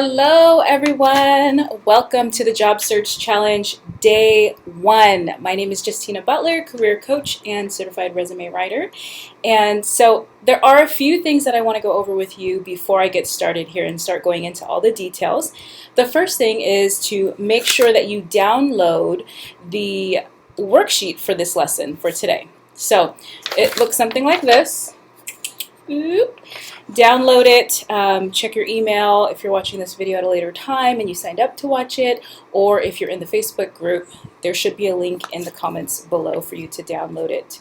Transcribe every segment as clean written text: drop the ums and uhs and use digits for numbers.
Hello, everyone. Welcome to the Job Search Challenge Day 1. My name is Justina Butler, career coach and certified resume writer. And so there are a few things that I want to go over with you before I get started here and start going into all the details. The first thing is to make sure that you download the worksheet for this lesson for today. So it looks something like this. Oop. Download it, check your email if you're watching this video at a later time and you signed up to watch it, or if you're in the Facebook group, there should be a link in the comments below for you to download it,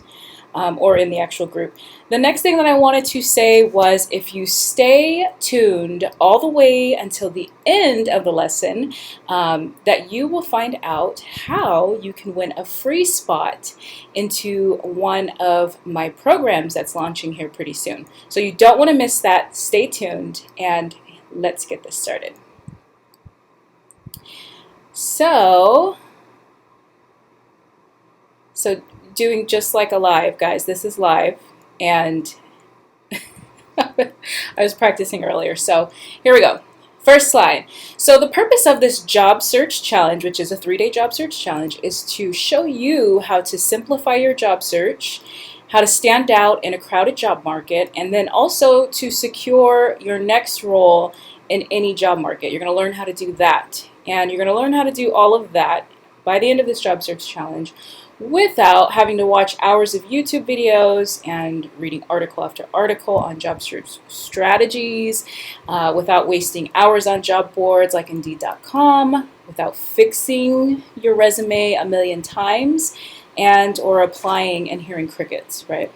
or in the actual group. The next thing that I wanted to say was if you stay tuned all the way until the end of the lesson, that you will find out how you can win a free spot into one of my programs that's launching here pretty soon. So you don't want to miss that. Stay tuned and let's get this started. So doing just like a live, guys, this is live, and I was practicing earlier, so here we go. First slide. So the purpose of this job search challenge, which is a 3-day job search challenge, is to show you how to simplify your job search, how to stand out in a crowded job market, and then also to secure your next role in any job market. You're going to learn how to do that, and you're going to learn how to do all of that by the end of this job search challenge without having to watch hours of YouTube videos and reading article after article on job search strategies, without wasting hours on job boards like Indeed.com, without fixing your resume a million times and or applying and hearing crickets, right?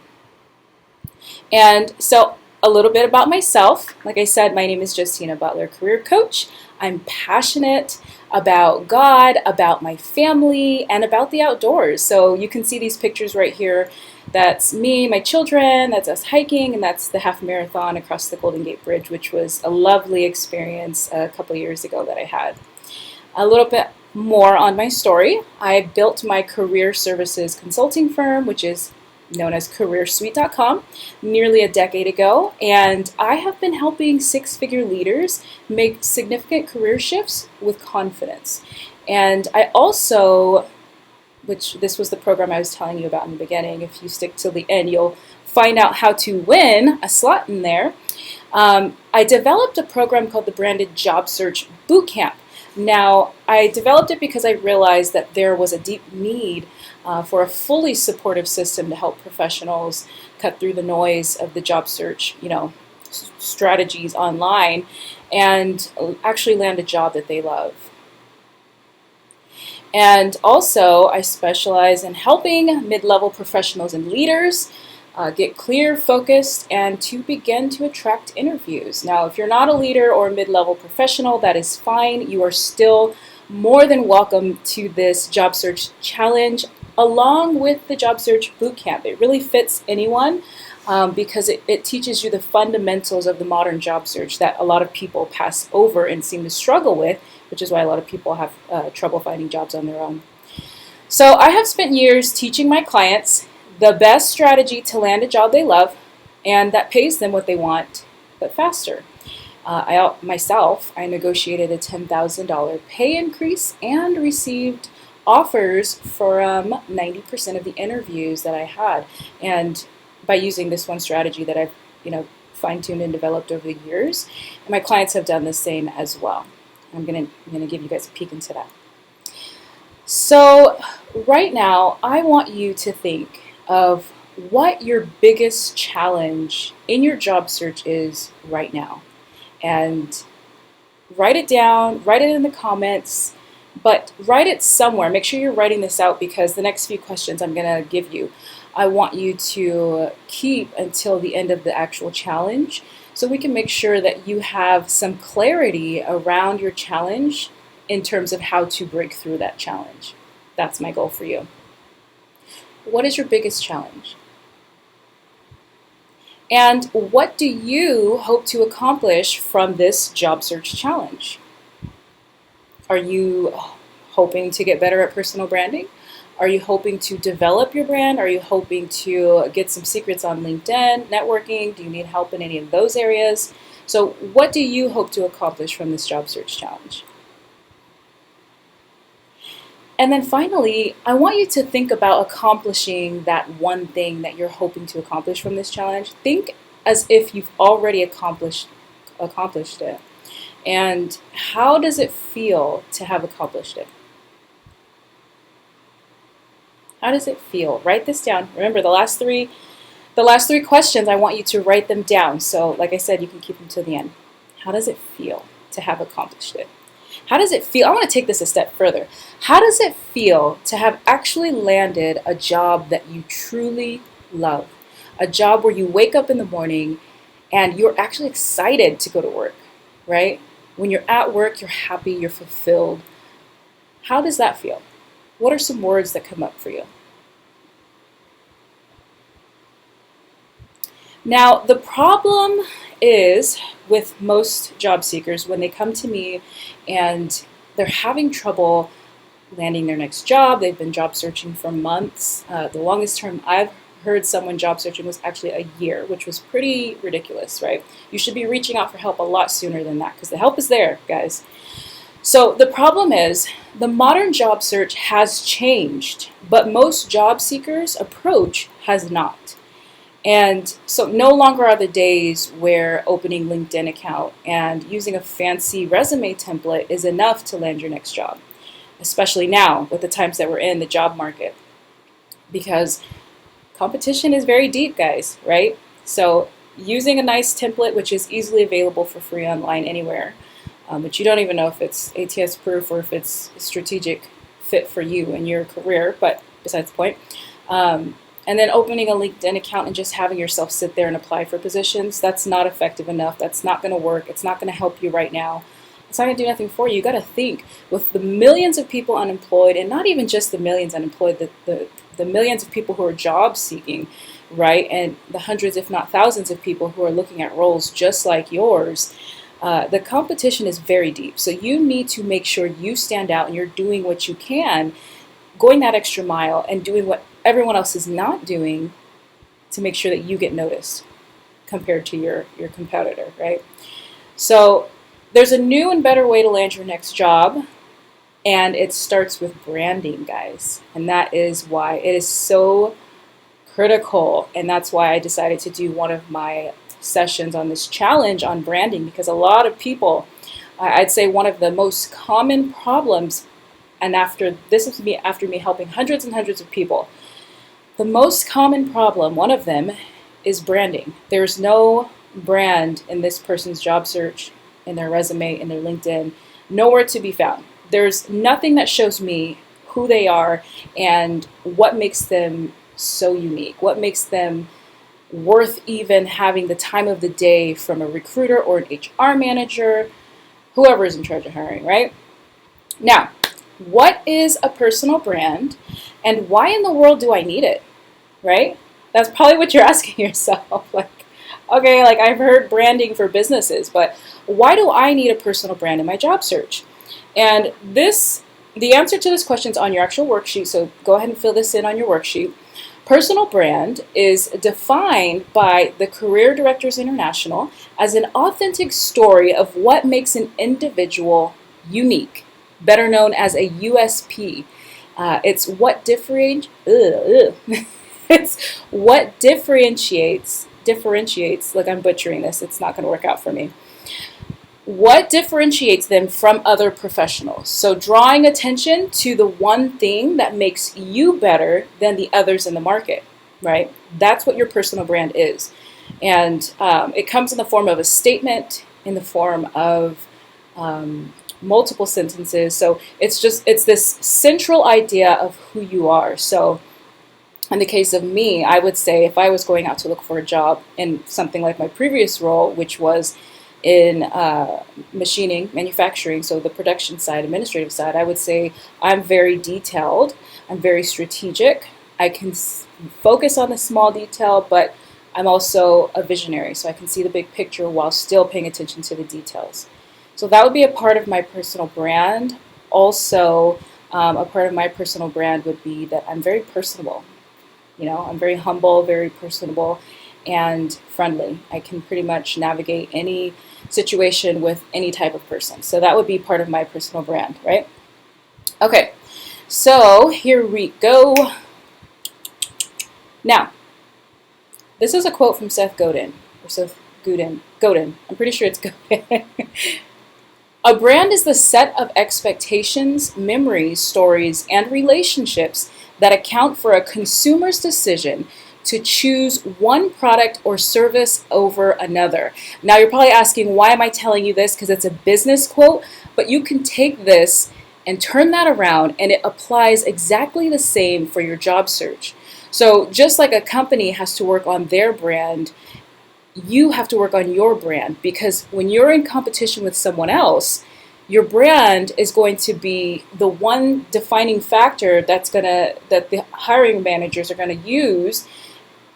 And so a little bit about myself. Like I said, my name is Justina Butler, career coach. I'm passionate about God, about my family, and about the outdoors. So you can see these pictures right here. That's me, my children, that's us hiking, and that's the half marathon across the Golden Gate Bridge, which was a lovely experience a couple years ago that I had. A little bit more on my story. I built my career services consulting firm, which is known as CareerSuite.com, nearly a decade ago, and I have been helping 6-figure leaders make significant career shifts with confidence. And I also, which this was the program I was telling you about in the beginning, if you stick till the end, you'll find out how to win a slot in there. I developed a program called the Branded Job Search Bootcamp. Now, I developed it because I realized that there was a deep need for a fully supportive system to help professionals cut through the noise of the job search, strategies online and actually land a job that they love. And also, I specialize in helping mid-level professionals and leaders get clear, focused, and to begin to attract interviews. Now, if you're not a leader or a mid-level professional, that is fine. You are still more than welcome to this job search challenge along with the job search bootcamp. It really fits anyone because it teaches you the fundamentals of the modern job search that a lot of people pass over and seem to struggle with, which is why a lot of people have trouble finding jobs on their own. So I have spent years teaching my clients the best strategy to land a job they love and that pays them what they want, but faster. I negotiated a $10,000 pay increase and received offers from 90% of the interviews that I had. And by using this one strategy that I've, fine-tuned and developed over the years, and my clients have done the same as well. I'm gonna give you guys a peek into that. So right now, I want you to think of what your biggest challenge in your job search is right now. And write it down, write it in the comments, but write it somewhere. Make sure you're writing this out because the next few questions I'm going to give you, I want you to keep until the end of the actual challenge so we can make sure that you have some clarity around your challenge in terms of how to break through that challenge. That's my goal for you. What is your biggest challenge? And what do you hope to accomplish from this job search challenge? Are you hoping to get better at personal branding? Are you hoping to develop your brand? Are you hoping to get some secrets on LinkedIn, networking? Do you need help in any of those areas? So what do you hope to accomplish from this job search challenge? And then finally, I want you to think about accomplishing that one thing that you're hoping to accomplish from this challenge. Think as if you've already accomplished it. And how does it feel to have accomplished it? How does it feel? Write this down. Remember, the last three questions, I want you to write them down. So like I said, you can keep them to the end. How does it feel to have accomplished it? How does it feel? I want to take this a step further. How does it feel to have actually landed a job that you truly love? A job where you wake up in the morning and you're actually excited to go to work, right? When you're at work, you're happy, you're fulfilled. How does that feel? What are some words that come up for you? Now, the problem is with most job seekers when they come to me and they're having trouble landing their next job. They've been job searching for months. The longest term I've heard someone job searching was actually a year, which was pretty ridiculous, right? You should be reaching out for help a lot sooner than that because the help is there, guys. So the problem is the modern job search has changed, but most job seekers' approach has not. And so no longer are the days where opening LinkedIn account and using a fancy resume template is enough to land your next job, especially now with the times that we're in the job market, because competition is very deep, guys, right? So using a nice template, which is easily available for free online anywhere, but you don't even know if it's ATS proof or if it's a strategic fit for you and your career, but besides the point. And then opening a LinkedIn account and just having yourself sit there and apply for positions, that's not effective enough. That's not going to work. It's not going to help you right now. It's not going to do nothing for you. You got to think, with the millions of people unemployed, and not even just the millions unemployed, the millions of people who are job seeking, right? And the hundreds, if not thousands of people who are looking at roles just like yours. The competition is very deep. So you need to make sure you stand out and you're doing what you can, going that extra mile and doing what everyone else is not doing to make sure that you get noticed compared to your competitor, right? So there's a new and better way to land your next job, and it starts with branding, guys. And that is why it is so critical, and that's why I decided to do one of my sessions on this challenge on branding, because a lot of people, I'd say one of the most common problems, and after me helping hundreds and hundreds of people, the most common problem, one of them, is branding. There's no brand in this person's job search, in their resume, in their LinkedIn, nowhere to be found. There's nothing that shows me who they are and what makes them so unique, what makes them worth even having the time of the day from a recruiter or an HR manager, whoever is in charge of hiring, right? Now, what is a personal brand and why in the world do I need it, right? That's probably what you're asking yourself. Like, okay, like I've heard branding for businesses, but why do I need a personal brand in my job search? And the answer to this question is on your actual worksheet, so go ahead and fill this in on your worksheet. Personal brand is defined by the Career Directors International as an authentic story of what makes an individual unique, better known as a USP. It's what differentiates, look, I'm butchering this, it's not going to work out for me. What differentiates them from other professionals? So drawing attention to the one thing that makes you better than the others in the market, right? That's what your personal brand is. And it comes in the form of a statement, in the form of multiple sentences. So it's this central idea of who you are. So in the case of me, I would say if I was going out to look for a job in something like my previous role, which was in machining, manufacturing, so the production side, administrative side, I would say I'm very detailed, I'm very strategic, I can focus on the small detail, but I'm also a visionary, so I can see the big picture while still paying attention to the details. So that would be a part of my personal brand. Also, A part of my personal brand would be that I'm very personable. You know, I'm very humble, very personable, and friendly. I can pretty much navigate any situation with any type of person. So that would be part of my personal brand, right? Okay, so here we go. Now, this is a quote from Seth Godin, or Seth Godin. I'm pretty sure it's Godin. A brand is the set of expectations, memories, stories, and relationships that account for a consumer's decision to choose one product or service over another. Now, you're probably asking, why am I telling you this? Because it's a business quote, but you can take this and turn that around, and it applies exactly the same for your job search. So, just like a company has to work on their brand, you have to work on your brand, because when you're in competition with someone else, your brand is going to be the one defining factor that the hiring managers are going to use.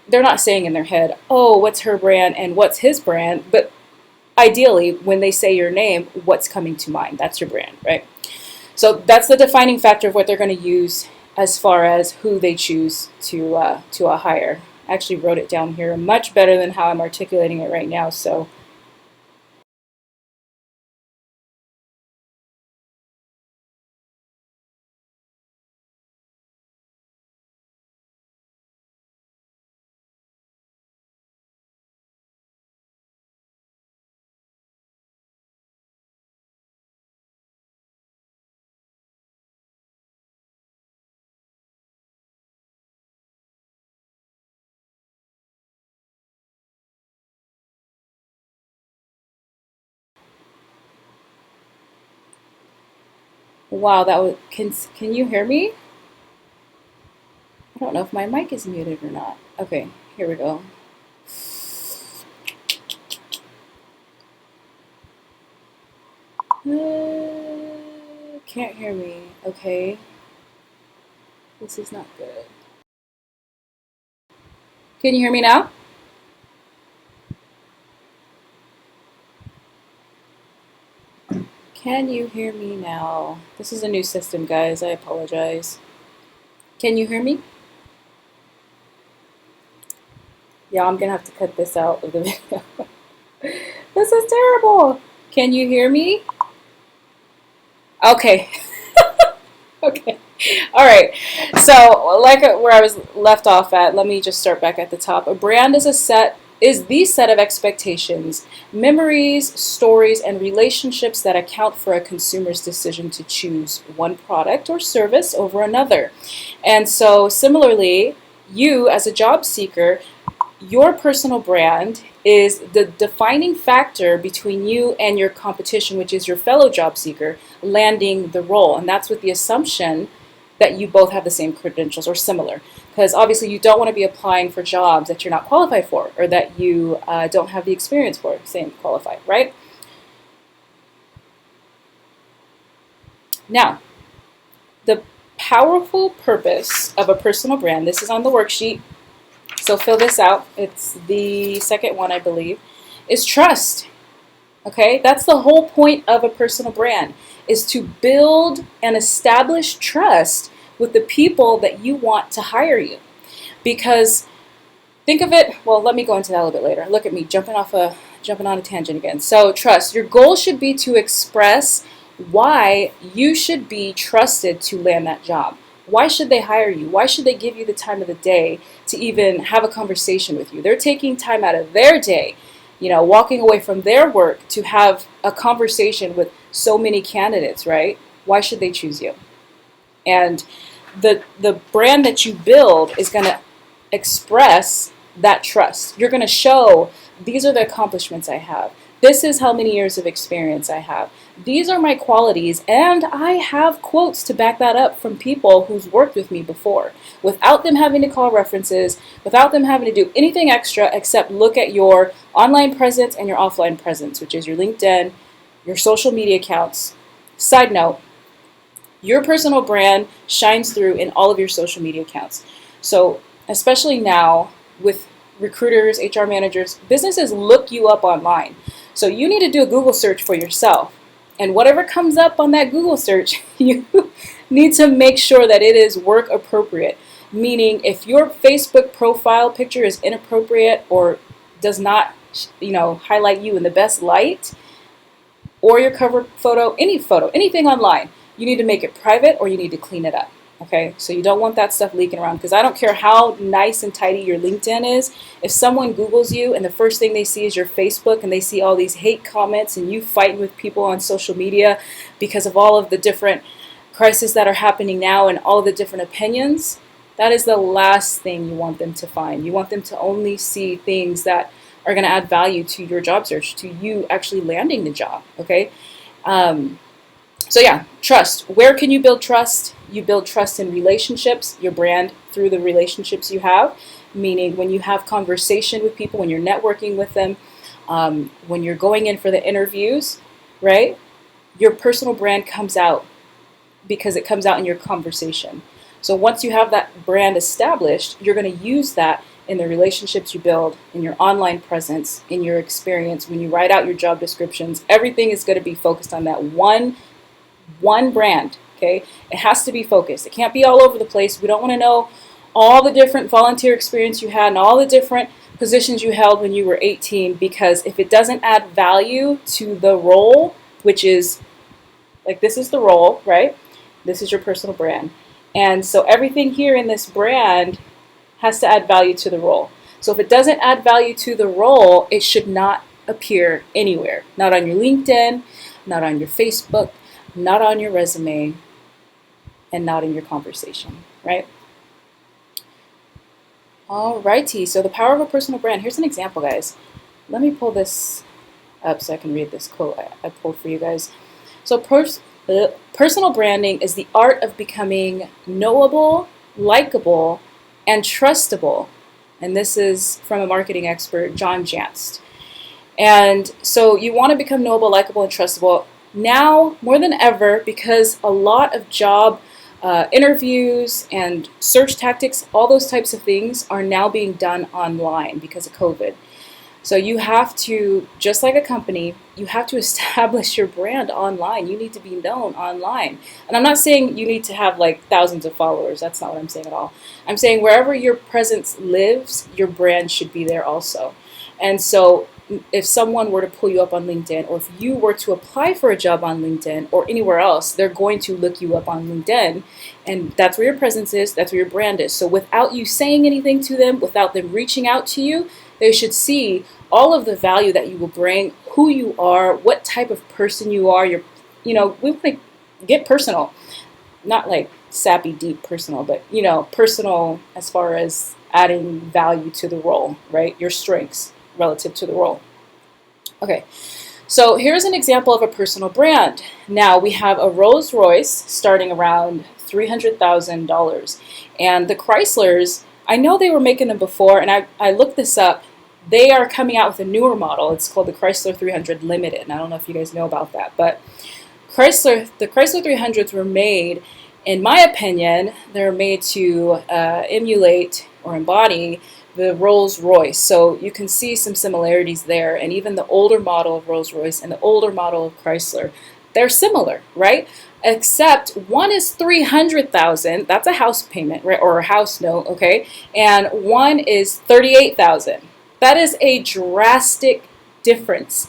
They're not saying in their head, oh, what's her brand and what's his brand, but ideally when they say your name, what's coming to mind? That's your brand, right? So that's the defining factor of what they're going to use as far as who they choose to hire. I actually wrote it down here much better than how I'm articulating it right now. So, wow, that was, can you hear me? I don't know if my mic is muted or not. Okay, here we go. Can't hear me. Okay, this is not good. Can you hear me now? Can you hear me now? This is a new system, guys. I apologize. Can you hear me? Yeah, I'm gonna have to cut this out of the video. This is terrible. Can you hear me? Okay. Okay. All right. So, like where I was left off at, let me just start back at the top. A brand is the set of expectations, memories, stories, and relationships that account for a consumer's decision to choose one product or service over another. And so, similarly, you as a job seeker, your personal brand is the defining factor between you and your competition, which is your fellow job seeker, landing the role. And that's with the assumption that you both have the same credentials or similar. Because obviously you don't want to be applying for jobs that you're not qualified for, or that you don't have the experience for, same qualified, right? Now, the powerful purpose of a personal brand, this is on the worksheet, so fill this out. It's the second one, I believe, is trust. Okay, that's the whole point of a personal brand, is to build and establish trust with the people that you want to hire you. Because think of it, well, let me go into that a little bit later. Look at me jumping on a tangent again. So trust. Your goal should be to express why you should be trusted to land that job. Why should they hire you? Why should they give you the time of the day to even have a conversation with you? They're taking time out of their day, walking away from their work to have a conversation with so many candidates, right? Why should they choose you? And the brand that you build is going to express that trust. You're going to show, these are the accomplishments I have. This is how many years of experience I have. These are my qualities, and I have quotes to back that up from people who's worked with me before, without them having to call references, without them having to do anything extra except look at your online presence and your offline presence, which is your LinkedIn, your social media accounts. Side note, your personal brand shines through in all of your social media accounts. So especially now with recruiters, HR managers, businesses look you up online. So you need to do a Google search for yourself. And whatever comes up on that Google search, you need to make sure that it is work appropriate. Meaning, if your Facebook profile picture is inappropriate or does not, highlight you in the best light, or your cover photo, anything online, you need to make it private or you need to clean it up. Okay, so you don't want that stuff leaking around, because I don't care how nice and tidy your LinkedIn is. If someone Googles you and the first thing they see is your Facebook and they see all these hate comments and you fighting with people on social media because of all of the different crises that are happening now and all of the different opinions, that is the last thing you want them to find. You want them to only see things that are going to add value to your job search, to you actually landing the job. Okay. So yeah, trust. Where can you build trust? You build trust in relationships, your brand through the relationships you have, meaning when you have conversation with people, when you're networking with them, when you're going in for the interviews, right? Your personal brand comes out because it comes out in your conversation. So once you have that brand established, you're going to use that in the relationships you build, in your online presence, in your experience, when you write out your job descriptions. Everything is going to be focused on that one brand. Okay, it has to be focused. It can't be all over the place. We don't want to know all the different volunteer experience you had and all the different positions you held when you were 18, because if it doesn't add value to the role, which is like, this is the role, right? This is your personal brand. And so everything here in this brand has to add value to the role. So if it doesn't add value to the role, it should not appear anywhere. Not on your LinkedIn, not on your Facebook, not on your resume, and not in your conversation, right? Alrighty, so the power of a personal brand. Here's an example, guys. Let me pull this up so I can read this quote I pulled for you guys. So personal branding is the art of becoming knowable, likable, and trustable. And this is from a marketing expert, John Janst. And so you want to become knowable, likable, and trustable now more than ever, because a lot of job interviews and search tactics, all those types of things are now being done online because of COVID. So you have to, just like a company, you have to establish your brand online. You need to be known online. And I'm not saying you need to have like thousands of followers. That's not what I'm saying at all. I'm saying wherever your presence lives, your brand should be there also. And so if someone were to pull you up on LinkedIn, or if you were to apply for a job on LinkedIn or anywhere else, they're going to look you up on LinkedIn, and that's where your presence is, that's where your brand is. So without you saying anything to them, without them reaching out to you, they should see all of the value that you will bring, who you are, what type of person you are. We want to get personal, not like sappy, deep personal, but personal as far as adding value to the role, right? Your strengths relative to the role. Okay, so here's an example of a personal brand. Now we have a Rolls Royce starting around $300,000, and the Chryslers, I know they were making them before, and I looked this up. They are coming out with a newer model. It's called the Chrysler 300 Limited, and I don't know if you guys know about that, but the Chrysler 300s were made, in my opinion, they're made to emulate or embody the Rolls Royce. So you can see some similarities there, and even the older model of Rolls Royce and the older model of Chrysler, they're similar, right? Except one is $300,000, that's a house payment, right, or a house note, okay? And one is $38,000. That is a drastic difference.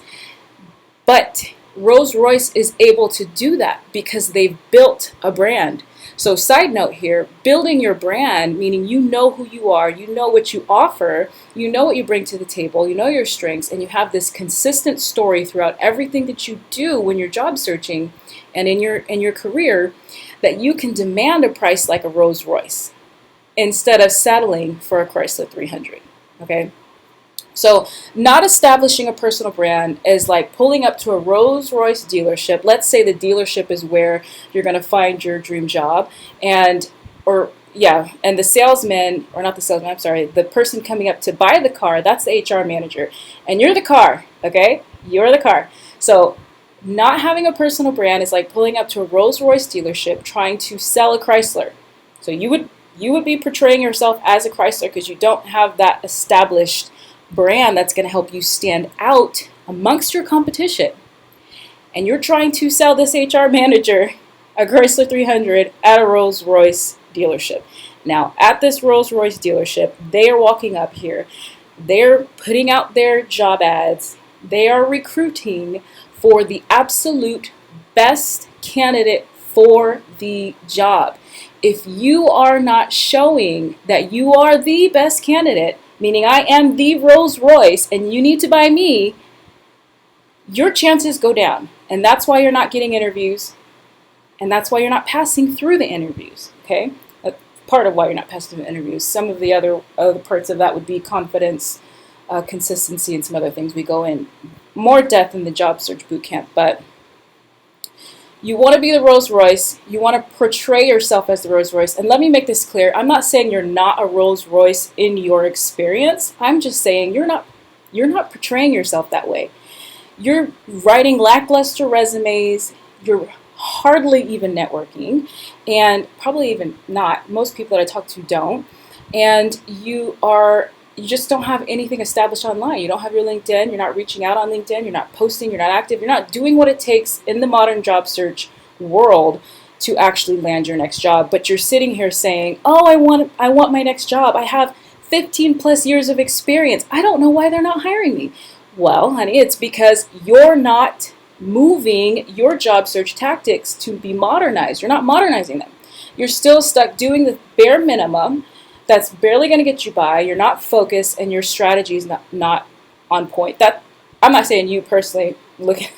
But Rolls-Royce is able to do that because they've built a brand. So side note here, building your brand, meaning you know who you are, you know what you offer, you know what you bring to the table, you know your strengths, and you have this consistent story throughout everything that you do when you're job searching and in your career, that you can demand a price like a Rolls-Royce instead of settling for a Chrysler 300, okay? So not establishing a personal brand is like pulling up to a Rolls-Royce dealership. Let's say the dealership is where you're going to find your dream job, and the salesman, or not the salesman, I'm sorry, the person coming up to buy the car, that's the HR manager, and you're the car, okay? You're the car. So not having a personal brand is like pulling up to a Rolls-Royce dealership trying to sell a Chrysler. So you would be portraying yourself as a Chrysler because you don't have that established brand that's going to help you stand out amongst your competition. and you're trying to sell this HR manager a Chrysler 300 at a Rolls-Royce dealership. Now, at this Rolls-Royce dealership, they are walking up here. They're putting out their job ads. They are recruiting for the absolute best candidate for the job. If you are not showing that you are the best candidate, meaning I am the Rolls-Royce and you need to buy me, your chances go down. And that's why you're not getting interviews. And that's why you're not passing through the interviews, okay? That's part of why you're not passing through the interviews. Some of the other parts of that would be confidence, consistency, and some other things. We go in more depth in the job search boot camp, but you want to be the Rolls-Royce. You want to portray yourself as the Rolls-Royce. And let me make this clear. I'm not saying you're not a Rolls-Royce in your experience. I'm just saying you're not portraying yourself that way. You're writing lackluster resumes. You're hardly even networking, and probably even not. Most people that I talk to don't. And you just don't have anything established online. You don't have your LinkedIn. You're not reaching out on LinkedIn. You're not posting. You're not active. You're not doing what it takes in the modern job search world to actually land your next job. But you're sitting here saying, "Oh, I want my next job. I have 15 plus years of experience. I don't know why they're not hiring me." Well, honey, it's because you're not moving your job search tactics to be modernized. You're not modernizing them. You're still stuck doing the bare minimum that's barely going to get you by. You're not focused, and your strategy is not on point. That I'm not saying you personally looking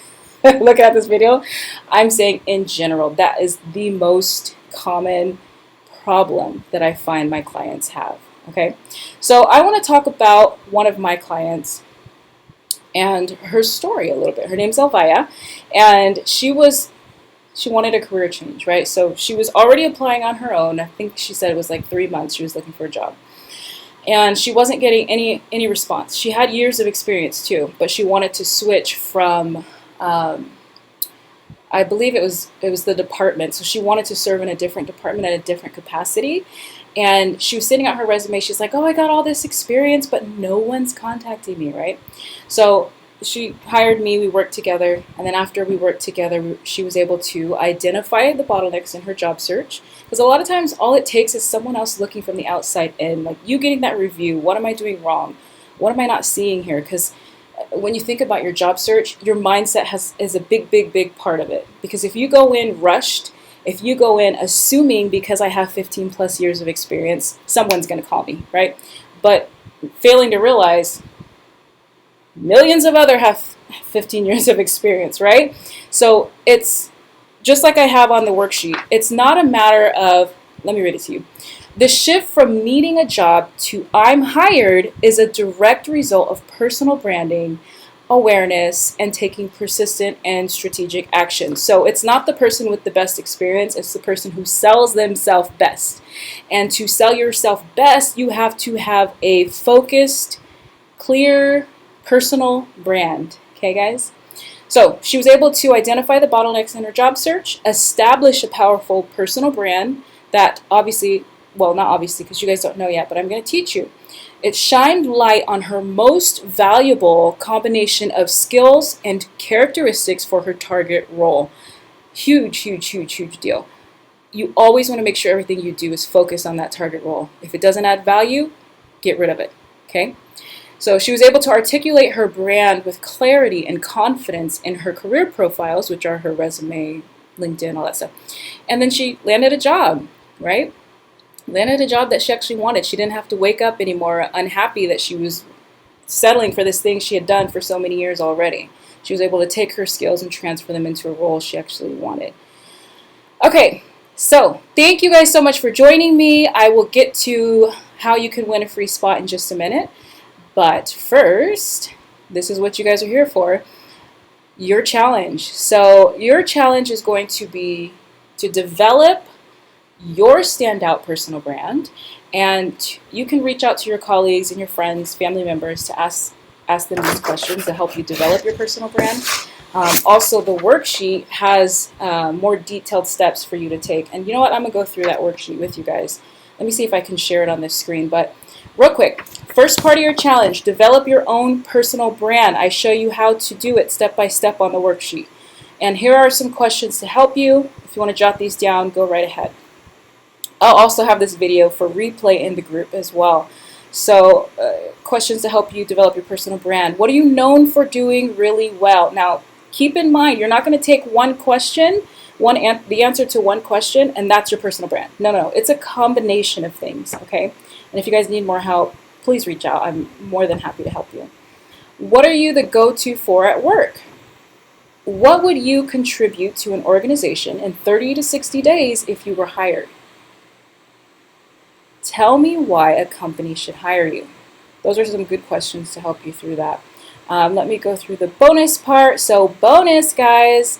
at this video. I'm saying in general, that is the most common problem that I find my clients have. Okay, so I want to talk about one of my clients and her story a little bit. Her name's Elvia, and she wanted a career change, right? So she was already applying on her own. I think she said it was like 3 months she was looking for a job. And she wasn't getting any response. She had years of experience too, but she wanted to switch from, I believe it was the department. So she wanted to serve in a different department at a different capacity. And she was sending out her resume. She's like, "Oh, I got all this experience, but no one's contacting me," right? So she hired me. We worked together. And then after we worked together, she was able to identify the bottlenecks in her job search. Because a lot of times all it takes is someone else looking from the outside in, like you getting that review. What am I doing wrong? What am I not seeing here? Because when you think about your job search, your mindset is a big part of it. Because if you go in rushed, if you go in assuming because I have 15 plus years of experience, someone's going to call me, right? But failing to realize millions of other have 15 years of experience, right? So it's just like I have on the worksheet. It's not a matter of, let me read it to you. The shift from needing a job to I'm hired is a direct result of personal branding, awareness, and taking persistent and strategic action. So it's not the person with the best experience, it's the person who sells themselves best. And to sell yourself best, you have to have a focused, clear, personal brand. Okay, guys? So she was able to identify the bottlenecks in her job search, establish a powerful personal brand that obviously, well, not obviously because you guys don't know yet, but I'm going to teach you. It shined light on her most valuable combination of skills and characteristics for her target role. Huge deal. You always want to make sure everything you do is focused on that target role. If it doesn't add value, get rid of it, okay? So she was able to articulate her brand with clarity and confidence in her career profiles, which are her resume, LinkedIn, all that stuff. And then she landed a job, right? Landed a job that she actually wanted. She didn't have to wake up anymore unhappy that she was settling for this thing she had done for so many years already. She was able to take her skills and transfer them into a role she actually wanted. Okay, so thank you guys so much for joining me. I will get to how you can win a free spot in just a minute. But first, this is what you guys are here for, your challenge. So your challenge is going to be to develop your standout personal brand, and you can reach out to your colleagues and your friends, family members to ask them these questions to help you develop your personal brand. Also, the worksheet has more detailed steps for you to take. And you know what? I'm going to go through that worksheet with you guys. Let me see if I can share it on this screen. But real quick, first part of your challenge, develop your own personal brand. I show you how to do it step by step on the worksheet. And here are some questions to help you. If you want to jot these down, go right ahead. I'll also have this video for replay in the group as well. So questions to help you develop your personal brand. What are you known for doing really well? Now, keep in mind, you're not going to take one question, the answer to one question, and that's your personal brand. No, no, it's a combination of things, okay? And if you guys need more help, please reach out. I'm more than happy to help you. What are you the go-to for at work? What would you contribute to an organization in 30 to 60 days if you were hired? Tell me why a company should hire you. Those are some good questions to help you through that. Let me go through the bonus part. So bonus, guys.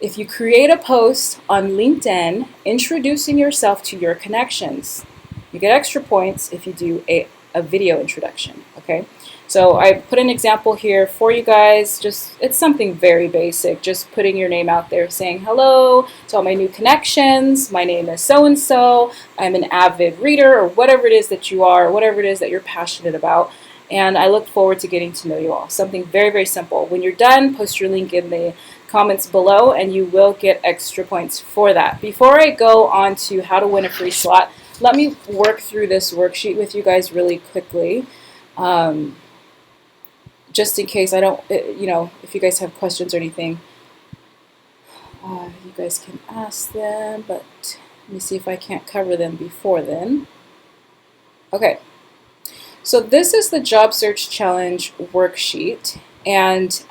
If you create a post on LinkedIn introducing yourself to your connections, you get extra points if you do a video introduction, okay? So I put an example here for you guys. It's something very basic, just putting your name out there, saying hello to all my new connections. My name is so-and-so. I'm an avid reader, or whatever it is that you are, whatever it is that you're passionate about. And I look forward to getting to know you all. Something very, very simple. When you're done, post your link in the comments below and you will get extra points for that. Before I go on to how to win a free slot, let me work through this worksheet with you guys really quickly. Just in case I don't, if you guys have questions or anything, you guys can ask them, but let me see if I can't cover them before then. Okay, so this is the Job Search Challenge worksheet, and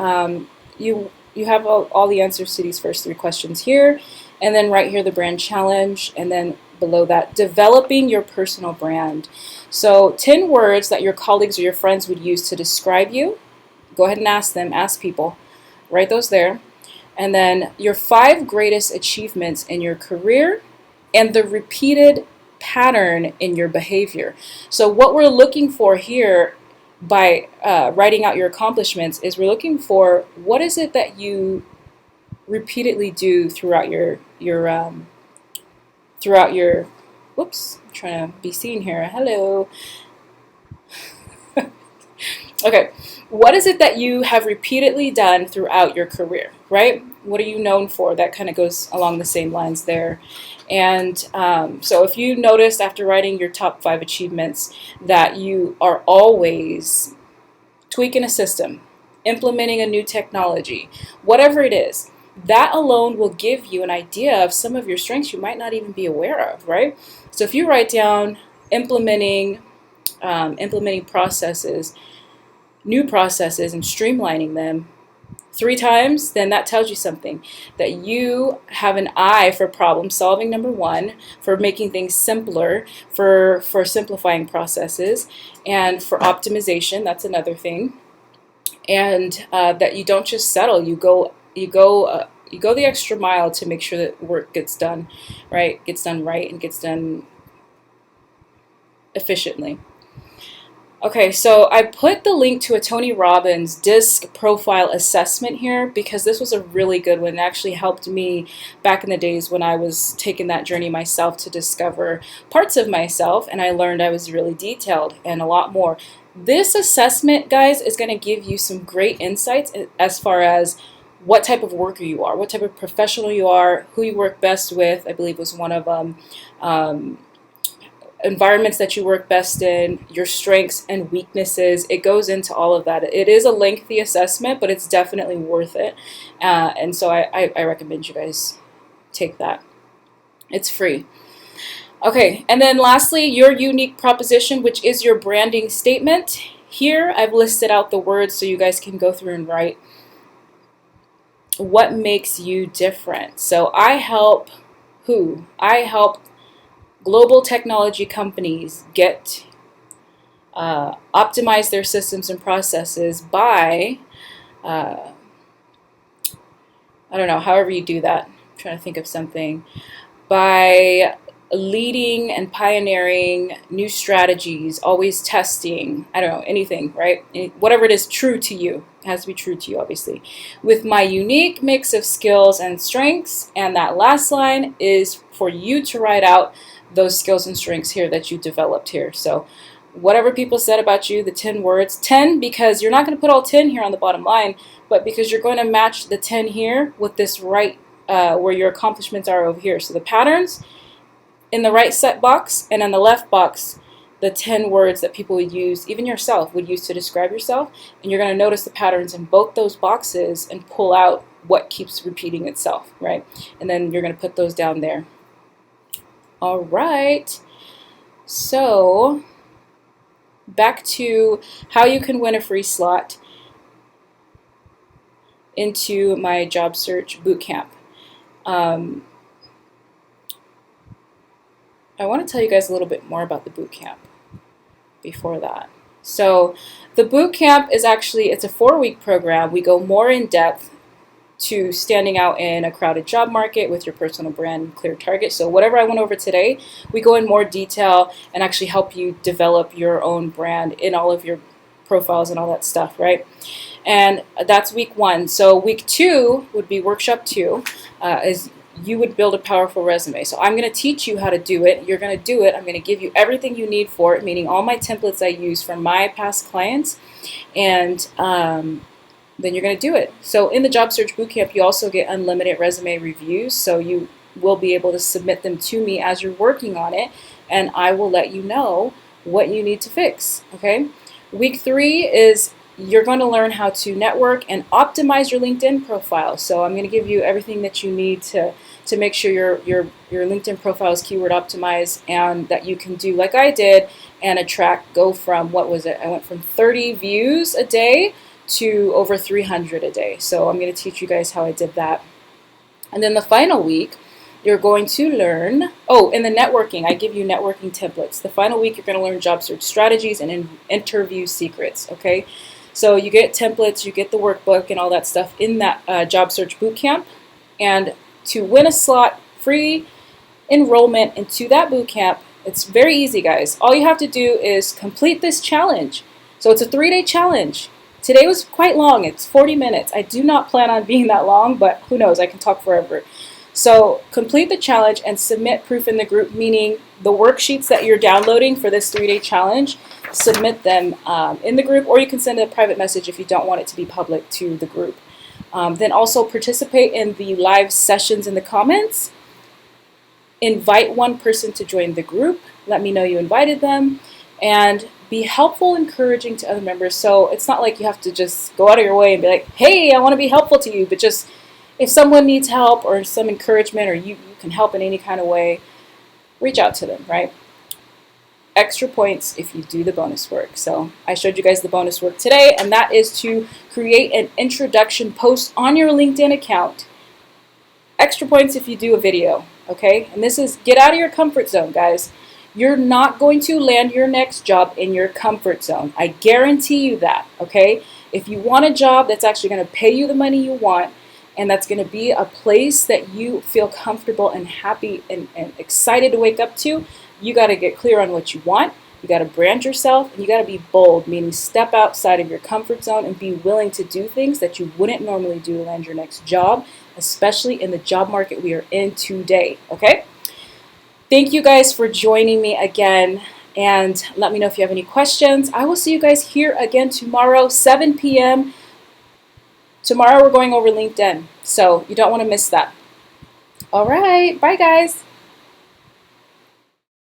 you have all the answers to these first 3 questions here, and then right here the brand challenge, and then below that, developing your personal brand. So 10 words that your colleagues or your friends would use to describe you. Go ahead and ask them, ask people, write those there. And then your 5 greatest achievements in your career and the repeated pattern in your behavior. So what we're looking for here by writing out your accomplishments is we're looking for what is it that you repeatedly do throughout your whoops, I'm trying to be seen here. Hello. Okay, what is it that you have repeatedly done throughout your career, right? What are you known for? That kind of goes along the same lines there. And so if you noticed after writing your top 5 achievements that you are always tweaking a system, implementing a new technology, whatever it is, that alone will give you an idea of some of your strengths you might not even be aware of, right? So if you write down implementing processes, new processes, and streamlining them 3 times, then that tells you something, that you have an eye for problem solving, number 1, for making things simpler, for simplifying processes, and for optimization. That's another thing. And that you don't just settle, you go the extra mile to make sure that work gets done right, and gets done efficiently. Okay, so I put the link to a Tony Robbins DISC profile assessment here because this was a really good one. It actually helped me back in the days when I was taking that journey myself to discover parts of myself, and I learned I was really detailed and a lot more. This assessment, guys, is going to give you some great insights as far as what type of worker you are, what type of professional you are, who you work best with, I believe was one of them, environments that you work best in, your strengths and weaknesses. It goes into all of that. It is a lengthy assessment, but it's definitely worth it. And so I recommend you guys take that. It's free. Okay, and then lastly, your unique proposition, which is your branding statement. Here I've listed out the words so you guys can go through and write what makes you different. So I help who? I help global technology companies optimize their systems and processes by, I don't know, however you do that. I'm trying to think of something. By leading and pioneering new strategies, always testing, I don't know, anything, right? Whatever it is true to you. It has to be true to you, obviously. With my unique mix of skills and strengths, and that last line is for you to write out those skills and strengths here that you developed here. So whatever people said about you, the 10 words. 10 because you're not going to put all 10 here on the bottom line, but because you're going to match the 10 here with this right, where your accomplishments are over here. So the patterns in the right set box, and in the left box, the 10 words that people would use, even yourself would use to describe yourself. And you're going to notice the patterns in both those boxes and pull out what keeps repeating itself, right? And then you're going to put those down there. All right. So back to how you can win a free slot into my job search bootcamp. I want to tell you guys a little bit more about the bootcamp before that. So the bootcamp is actually, it's a 4-week program. We go more in depth to standing out in a crowded job market with your personal brand and clear target. So whatever I went over today, we go in more detail and actually help you develop your own brand in all of your profiles and all that stuff, right? And that's week 1. So week 2 would be workshop 2, is you would build a powerful resume. So I'm going to teach you how to do it. You're going to do it. I'm going to give you everything you need for it, meaning all my templates I use from my past clients, and then you're going to do it. So in the Job Search Bootcamp, you also get unlimited resume reviews. So you will be able to submit them to me as you're working on it, and I will let you know what you need to fix. Okay. Week 3 is you're going to learn how to network and optimize your LinkedIn profile. So I'm going to give you everything that you need to make sure your LinkedIn profile is keyword optimized, and that you can do like I did and go from, what was it? I went from 30 views a day to over 300 a day. So I'm going to teach you guys how I did that. And then the final week, you're going to learn, in the networking, I give you networking templates. The final week, you're going to learn job search strategies and interview secrets, okay? So you get templates, you get the workbook and all that stuff in that Job Search Bootcamp. And to win a slot, free enrollment into that bootcamp, it's very easy, guys. All you have to do is complete this challenge. So it's a 3-day challenge. Today was quite long. It's 40 minutes. I do not plan on being that long, but who knows? I can talk forever. So complete the challenge and submit proof in the group, meaning the worksheets that you're downloading for this 3-day challenge, submit them in the group, or you can send a private message if you don't want it to be public to the group. Then also participate in the live sessions in the comments. Invite one person to join the group. Let me know you invited them. And be helpful, encouraging to other members. So it's not like you have to just go out of your way and be like, hey, I want to be helpful to you, but just if someone needs help or some encouragement, or you can help in any kind of way, reach out to them, right? Extra points if you do the bonus work. So I showed you guys the bonus work today, and that is to create an introduction post on your LinkedIn account. Extra points if you do a video, okay? And this is get out of your comfort zone, guys. You're not going to land your next job in your comfort zone. I guarantee you that, okay? If you want a job that's actually going to pay you the money you want, and that's going to be a place that you feel comfortable and happy and excited to wake up to, you got to get clear on what you want. You got to brand yourself, and you got to be bold, meaning step outside of your comfort zone and be willing to do things that you wouldn't normally do to land your next job, especially in the job market we are in today, okay? Thank you guys for joining me again, and let me know if you have any questions. I will see you guys here again tomorrow, 7 p.m. Tomorrow we're going over LinkedIn, so you don't want to miss that. All right, bye guys.